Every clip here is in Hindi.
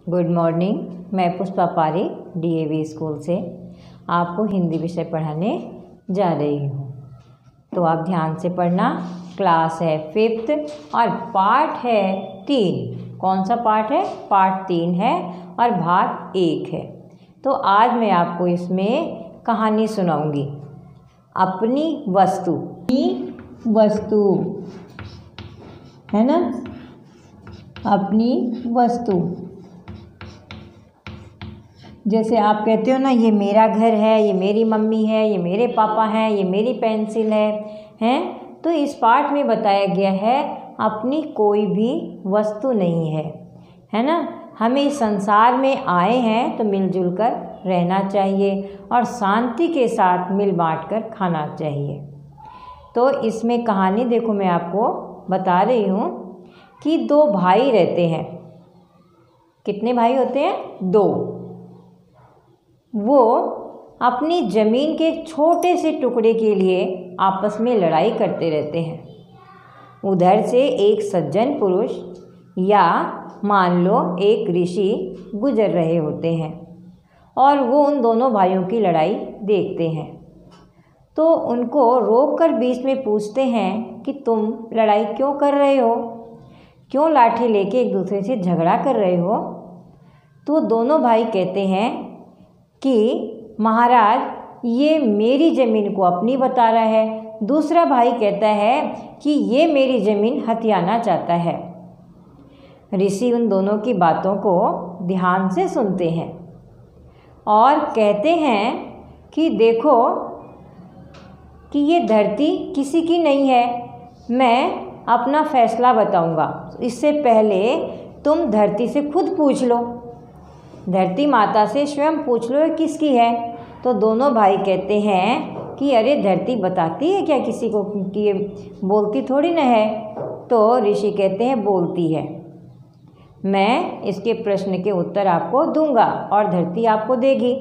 Good morning. मैं पुष्पा पारी डीएवी स्कूल से आपको हिंदी विषय पढ़ाने जा रही हूँ। तो आप ध्यान से पढ़ना। क्लास है 5th और पार्ट है 3। कौन सा पार्ट है? पार्ट 3 है और भाग 1 है। तो आज मैं आपको इसमें कहानी सुनाऊंगी। अपनी वस्तु है ना, अपनी वस्तु। जैसे आप कहते हो ना, ये मेरा घर है, ये मेरी मम्मी है, ये मेरे पापा हैं, ये मेरी पेंसिल है। तो इस पाठ में बताया गया है अपनी कोई भी वस्तु नहीं है ना। हमें इस संसार में आए हैं तो मिलजुल कर रहना चाहिए और शांति के साथ मिल बांट कर खाना चाहिए। तो इसमें कहानी देखो, मैं आपको बता रही हूँ कि 2 भाई रहते हैं। कितने भाई होते हैं? 2। वो अपनी ज़मीन के छोटे से टुकड़े के लिए आपस में लड़ाई करते रहते हैं। उधर से एक सज्जन पुरुष या मान लो एक ऋषि गुजर रहे होते हैं और वो उन दोनों भाइयों की लड़ाई देखते हैं। तो उनको रोककर बीच में पूछते हैं कि तुम लड़ाई क्यों कर रहे हो? क्यों लाठी लेके एक दूसरे से झगड़ा कर रहे हो? तो दोनों भाई कहते हैं कि महाराज, ये मेरी ज़मीन को अपनी बता रहा है। दूसरा भाई कहता है कि ये मेरी ज़मीन हथियाना चाहता है। ऋषि उन दोनों की बातों को ध्यान से सुनते हैं और कहते हैं कि देखो कि ये धरती किसी की नहीं है। मैं अपना फैसला बताऊंगा। इससे पहले तुम धरती से खुद पूछ लो, धरती माता से स्वयं पूछ लो ये किसकी है। तो दोनों भाई कहते हैं कि अरे धरती बताती है क्या किसी को, कि ये बोलती थोड़ी ना है। तो ऋषि कहते हैं बोलती है। मैं इसके प्रश्न के उत्तर आपको दूंगा और धरती आपको देगी।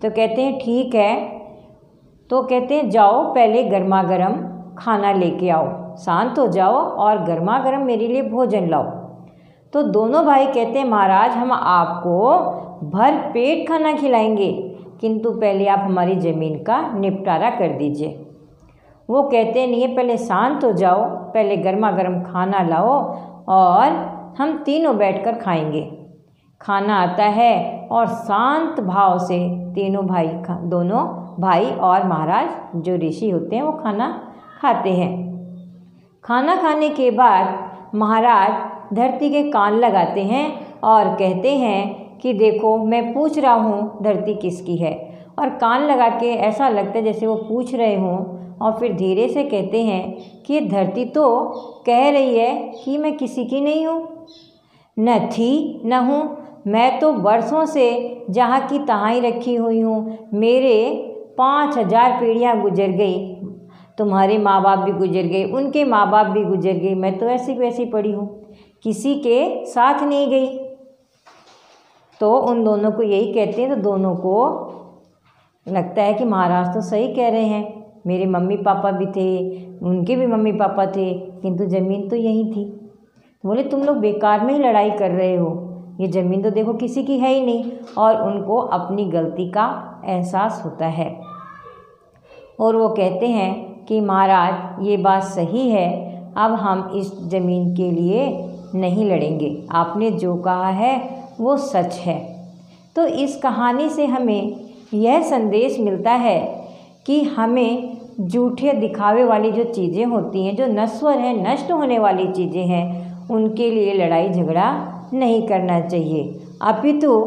तो कहते हैं ठीक है। तो कहते हैं जाओ पहले गर्मा गर्म खाना लेके आओ, शांत हो जाओ और गर्मा गर्म मेरे लिए भोजन लाओ। तो दोनों भाई कहते हैं महाराज, हम आपको भर पेट खाना खिलाएंगे, किंतु पहले आप हमारी ज़मीन का निपटारा कर दीजिए। वो कहते नहीं है, पहले शांत हो जाओ, पहले गर्मा गर्म खाना लाओ और हम तीनों बैठकर खाएंगे। खाना आता है और शांत भाव से दोनों भाई और महाराज जो ऋषि होते हैं वो खाना खाते हैं। खाना खाने के बाद महाराज धरती के कान लगाते हैं और कहते हैं कि देखो मैं पूछ रहा हूँ धरती किसकी है। और कान लगा के ऐसा लगता है जैसे वो पूछ रहे हों और फिर धीरे से कहते हैं कि धरती तो कह रही है कि मैं किसी की नहीं हूँ, न थी न हूँ। मैं तो बरसों से जहाँ की तहाँ ही रखी हुई हूँ। मेरे 5000 पीढ़ियाँ गुजर गई, तुम्हारे माँ बाप भी गुजर गए, उनके माँ बाप भी गुजर गए, मैं तो ऐसी वैसी पड़ी हूँ, किसी के साथ नहीं गई। तो उन दोनों को यही कहते हैं। तो दोनों को लगता है कि महाराज तो सही कह रहे हैं, मेरे मम्मी पापा भी थे, उनके भी मम्मी पापा थे, किंतु ज़मीन तो यही थी। बोले तुम लोग बेकार में ही लड़ाई कर रहे हो, ये ज़मीन तो देखो किसी की है ही नहीं। और उनको अपनी गलती का एहसास होता है और वो कहते हैं कि महाराज ये बात सही है, अब हम इस ज़मीन के लिए नहीं लड़ेंगे, आपने जो कहा है वो सच है। तो इस कहानी से हमें यह संदेश मिलता है कि हमें झूठे दिखावे वाली जो चीज़ें होती हैं, जो नश्वर हैं, नष्ट होने वाली चीज़ें हैं, उनके लिए लड़ाई झगड़ा नहीं करना चाहिए। अपितु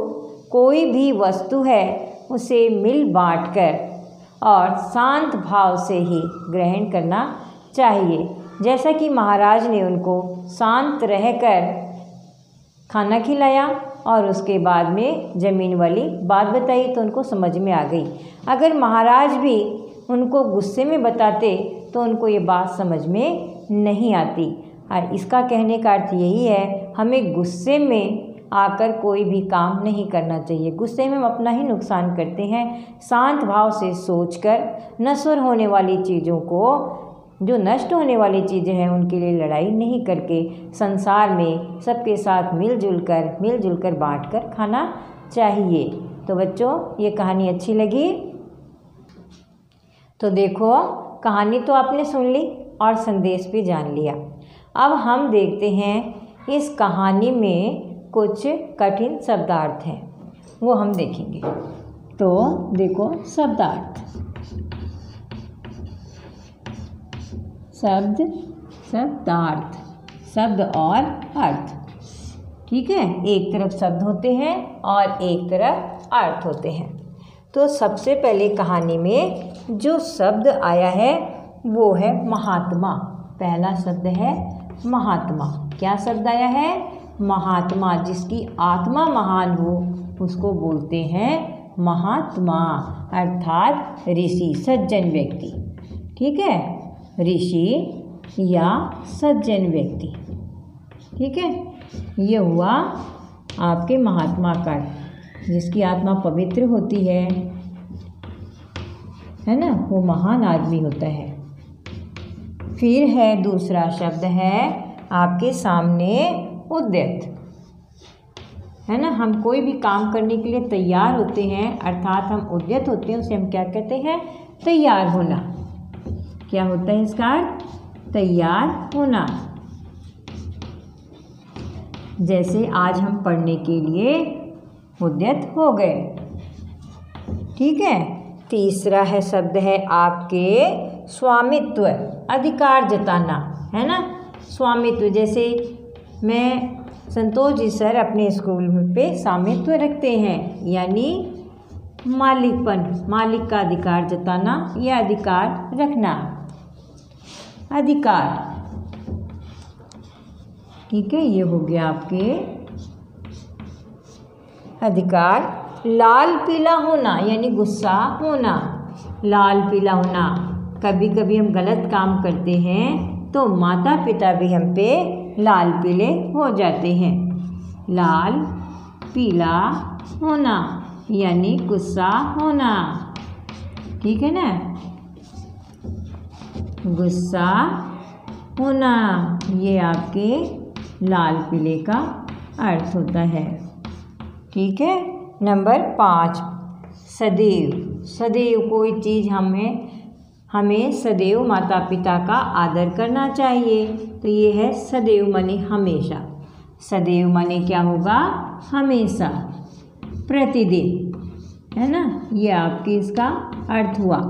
कोई भी वस्तु है उसे मिल बांट कर और शांत भाव से ही ग्रहण करना चाहिए। जैसा कि महाराज ने उनको शांत रहकर खाना खिलाया और उसके बाद में ज़मीन वाली बात बताई तो उनको समझ में आ गई। अगर महाराज भी उनको गुस्से में बताते तो उनको ये बात समझ में नहीं आती। और इसका कहने का अर्थ यही है, हमें गुस्से में आकर कोई भी काम नहीं करना चाहिए। गुस्से में हम अपना ही नुकसान करते हैं। शांत भाव से सोचकर नश्वर होने वाली चीज़ों को जो नष्ट होने वाली चीज़ें हैं उनके लिए लड़ाई नहीं करके संसार में सबके साथ मिलजुल कर बांट कर खाना चाहिए। तो बच्चों, ये कहानी अच्छी लगी? तो देखो, कहानी तो आपने सुन ली और संदेश भी जान लिया। अब हम देखते हैं इस कहानी में कुछ कठिन शब्दार्थ हैं, वो हम देखेंगे। तो देखो, शब्दार्थ, शब्दार्थ, शब्द और अर्थ। ठीक है, एक तरफ शब्द होते हैं और एक तरफ अर्थ होते हैं। तो सबसे पहले कहानी में जो शब्द आया है वो है महात्मा। पहला शब्द है महात्मा। क्या शब्द आया है? महात्मा। जिसकी आत्मा महान हो उसको बोलते हैं महात्मा, अर्थात ऋषि, सज्जन व्यक्ति। ठीक है, ऋषि या सज्जन व्यक्ति। ठीक है, ये हुआ आपके महात्मा का, जिसकी आत्मा पवित्र होती है ना, वो महान आदमी होता है। फिर है दूसरा शब्द है आपके सामने उद्यत, है ना। हम कोई भी काम करने के लिए तैयार होते हैं, अर्थात हम उद्यत होते हैं, उसे हम क्या कहते हैं? तैयार होना। क्या होता है इसका अर्थ? तैयार होना। जैसे आज हम पढ़ने के लिए उद्यत हो गए। ठीक है, तीसरा है शब्द है आपके स्वामित्व, अधिकार जताना, है ना। स्वामित्व, जैसे मैं संतोष जी सर अपने स्कूल पे स्वामित्व रखते हैं, यानी मालिकपन, मालिक का अधिकार जताना या अधिकार रखना, अधिकार। ठीक है, ये हो गया आपके अधिकार। लाल पीला होना यानी गुस्सा होना, लाल पीला होना। कभी कभी हम गलत काम करते हैं तो माता पिता भी हम पे लाल पीले हो जाते हैं। लाल पीला होना यानी गुस्सा होना। ठीक है ना, गुस्सा होना, ये आपके लाल पीले का अर्थ होता है। ठीक है, नंबर 5, सदैव। सदैव कोई चीज़ हमें सदैव माता पिता का आदर करना चाहिए। तो ये है सदैव माने हमेशा। सदैव माने क्या होगा? हमेशा, प्रतिदिन, है ना। ये आपके इसका अर्थ हुआ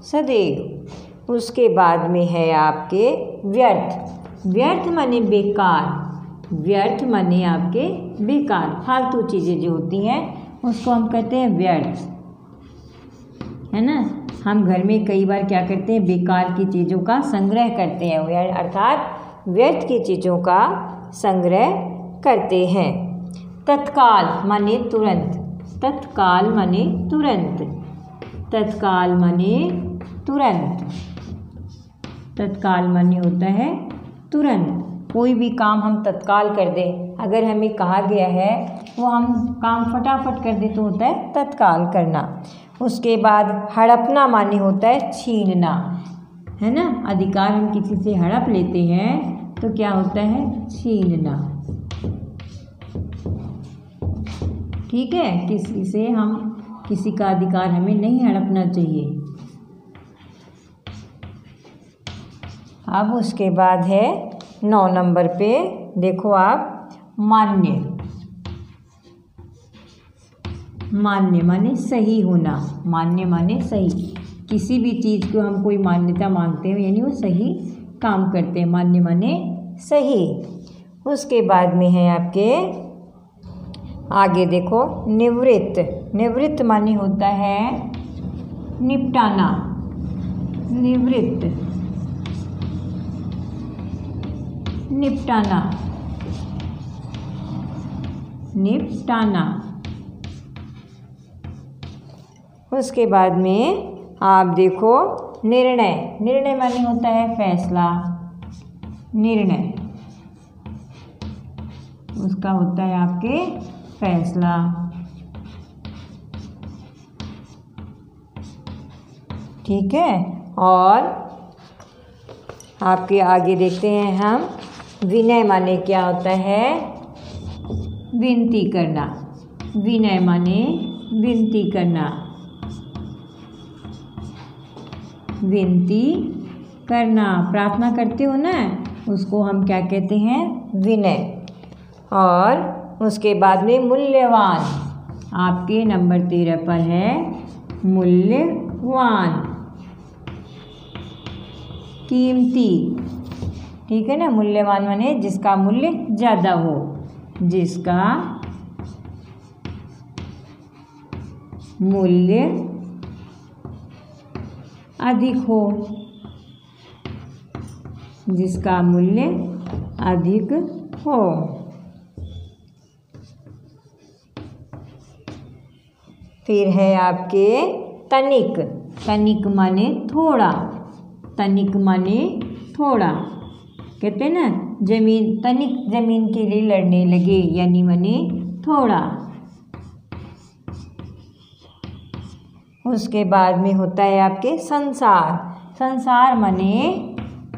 सदैव। उसके बाद में है आपके व्यर्थ। व्यर्थ माने बेकार। व्यर्थ माने आपके बेकार, फालतू चीज़ें जो होती हैं उसको हम कहते हैं व्यर्थ, है ना। हम घर में कई बार क्या करते हैं? बेकार की चीज़ों का संग्रह करते हैं, अर्थात व्यर्थ की चीज़ों का संग्रह करते हैं। तत्काल माने तुरंत। तत्काल माने तुरंत। तत्काल माने तुरंत। तत्काल माने होता है तुरंत। कोई भी काम हम तत्काल कर दें, अगर हमें कहा गया है वो हम काम फटाफट कर दें तो होता है तत्काल करना। उसके बाद हड़पना माने होता है छीनना, है ना। अधिकार हम किसी से हड़प लेते हैं तो क्या होता है? छीनना। ठीक है, किसी का अधिकार हमें नहीं हड़पना चाहिए। अब उसके बाद है 9 नंबर पे, देखो आप, मान्य। मान्य माने सही होना। मान्य माने सही। किसी भी चीज़ को हम कोई मान्यता मानते हैं यानी वो सही काम करते हैं। मान्य माने सही। उसके बाद में है आपके आगे देखो, निवृत्त। निवृत्त माने होता है निपटाना। निवृत्त, निपटाना, निपटाना। उसके बाद में आप देखो निर्णय। निर्णय माने होता है फैसला। निर्णय, उसका होता है आपके फैसला। ठीक है, और आपके आगे देखते हैं हम। विनय माने क्या होता है? विनती करना। विनय माने विनती करना। विनती करना, प्रार्थना करते हो ना, उसको हम क्या कहते हैं? विनय। और उसके बाद में मूल्यवान। आपके नंबर 13 पर है मूल्यवान, कीमती। ठीक है ना। मूल्यवान माने जिसका मूल्य ज़्यादा हो, जिसका मूल्य अधिक हो, जिसका मूल्य अधिक हो। फिर है आपके तनिक। तनिक माने थोड़ा। तनिक माने थोड़ा। कहते हैं ना, जमीन तनिक जमीन के लिए लड़ने लगे, यानी माने थोड़ा। उसके बाद में होता है आपके संसार। संसार माने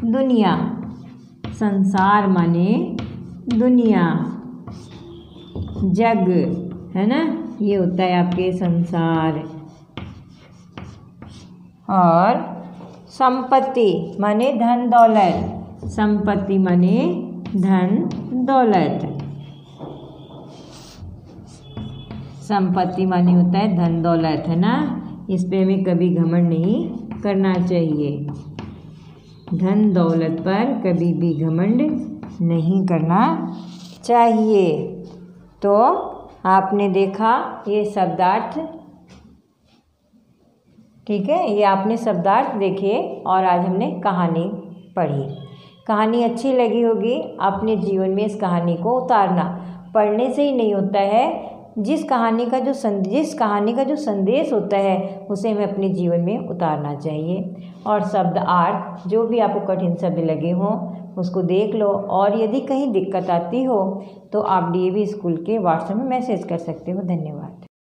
दुनिया। संसार माने दुनिया, जग, है ना। ये होता है आपके संसार। और संपत्ति माने धन दौलत। संपत्ति माने धन दौलत। संपत्ति माने होता है धन दौलत, है ना। इस पे हमें कभी घमंड नहीं करना चाहिए। धन दौलत पर कभी भी घमंड नहीं करना चाहिए। तो आपने देखा ये शब्दार्थ, ठीक है, ये आपने शब्दार्थ देखे और आज हमने कहानी पढ़ी। कहानी अच्छी लगी होगी। अपने जीवन में इस कहानी को उतारना। पढ़ने से ही नहीं होता है, जिस कहानी का जो संदेश होता है उसे हमें अपने जीवन में उतारना चाहिए। और शब्द अर्थ जो भी आपको कठिन शब्द लगे हों उसको देख लो, और यदि कहीं दिक्कत आती हो तो आप DAV स्कूल के व्हाट्सएप में मैसेज कर सकते हो। धन्यवाद।